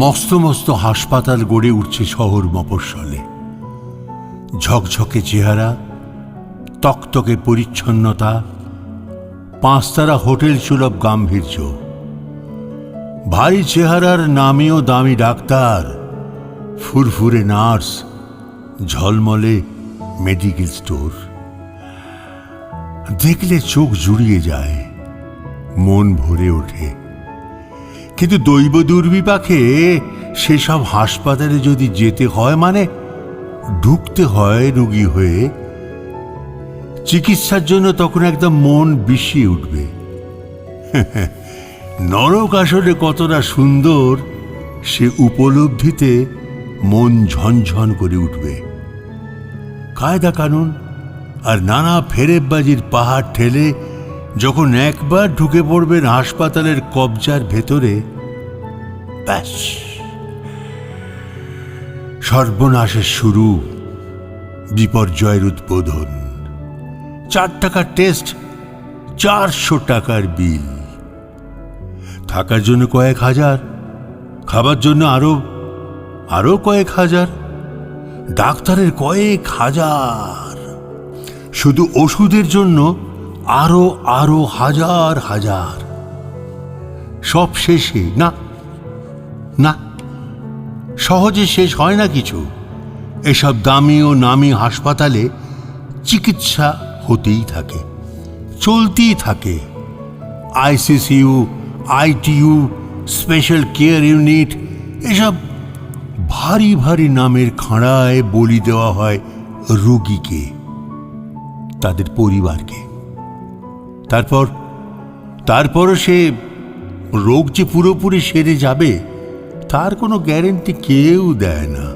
মস্ত মস্ত হাসপাতাল গড়ে উঠছে শহর মফস্বলে। ঝকঝকে চেহারা, তকতকে পরিচ্ছন্নতা, পাঁচতারা হোটেল সুলভ গাম্ভীর্য, ভারী চেহারার নামী ও দামি ডাক্তার, ফুরফুরে নার্স, ঝলমলে মেডিকেল স্টোর। দেখলে চোখ জুড়িয়ে যায়, মন ভরে ওঠে। কিন্তু দৈব দুর্বিপাকে সেসব হাসপাতালে যদি যেতে হয়, মানে ঢুকতে হয় রোগী হয়ে, চিকিৎসার জন্য তখন একদম মন বিষিয়ে উঠবে। নরক আসলে কতটা সুন্দর সে উপলব্ধিতে মন ঝনঝন করে উঠবে। কায়দা কানুন আর নানা ফেরেববাজির পাহাড় ঠেলে যখন একবার ঢুকে পড়বেন হাসপাতালের কবজার ভেতরে, ব্যাস সর্বনাশের শুরু, বিপর্যয়ের উদ্বোধন। 4 টাকার টেস্ট, 400 টাকার বিল। থাকার জন্য কয়েক হাজার, খাবার জন্য আরো কয়েক হাজার, ডাক্তারের কয়েক হাজার, শুধু ওষুধের জন্য আরো হাজার হাজার। সব শেষে না, সহজে শেষ হয় না কিছু। এসব দামি ও নামি হাসপাতালে চিকিৎসা হতেই থাকে, চলতেই থাকে। ICCU, ITU, special care unit, এসব ভারী ভারী নামের খাঁড়ায় বলি দেওয়া হয় রোগীকে, তাদের পরিবারকে। তারপরও সে রোগ যে পুরোপুরি সেরে যাবে তার কোনো গ্যারেন্টি কেউ দেয় না।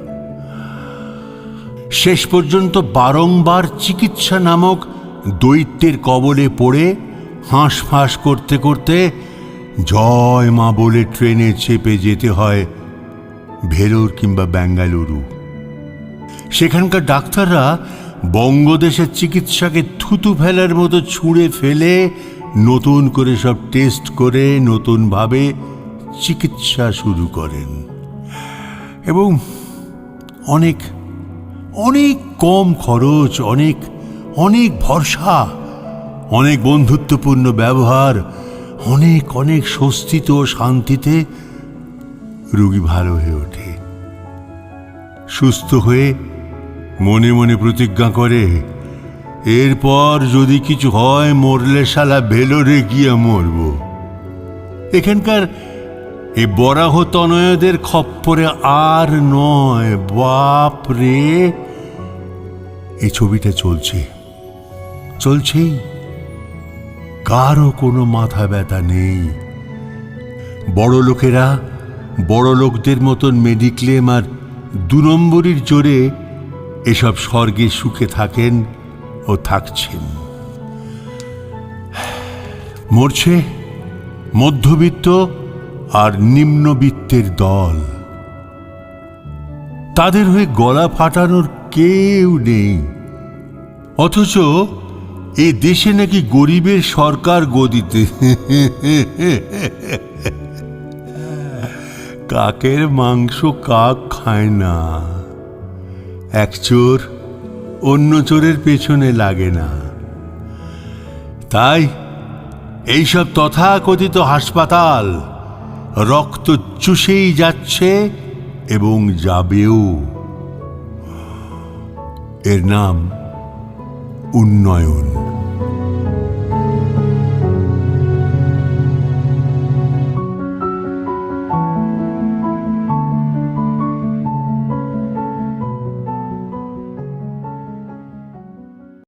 শেষ পর্যন্ত বারংবার চিকিৎসা নামক দৈত্যের কবলে পড়ে হাঁসফাঁস করতে করতে জয় মা বলে ট্রেনে চেপে যেতে হয় ভেলোর কিংবা বেঙ্গালুরু। সেখানকার ডাক্তাররা বঙ্গদেশের চিকিৎসাকে থুতু ফেলার মতো ছুঁড়ে ফেলে নতুন করে সব টেস্ট করে নতুনভাবে চিকিৎসা শুরু করেন, এবং অনেক অনেক কম খরচ, অনেক ভরসা, অনেক বন্ধুত্বপূর্ণ ব্যবহার, অনেক স্বস্তিতে ও শান্তিতে রোগী ভালো হয়ে ওঠে। সুস্থ হয়ে মনে মনে প্রতিজ্ঞা করে, এরপর যদি কিছু হয় মরলে শালা ভেলোরে গিয়ে মরব। এখানকার এই বরাহ তনয়দের খপ্পরে আর নয়। বাপ রে, এই ছবিটা চলছেই, কারও কোনো মাথা ব্যথা নেই। বড় লোকেরা বড় লোকদের মতন মেডিক্লেম আর 2 নম্বরীর জোরে এসব স্বর্গে সুখে থাকেন ও থাকছেন। মরছে মধ্যবিত্ত আর নিম্নবিত্তের দল। তাদের হয়ে গলা ফাটানোর কেউ নেই। অথচ এ দেশে নাকি গরিবের সরকার গদিতে। কাকের মাংস কাক খায় না। এক চোর অন্য চোরের পেছনে লাগে না। তাই এইসব তথাকথিত হাসপাতাল রক্ত চুষেই যাচ্ছে এবং যাবেও। এর নাম উন্নয়ন।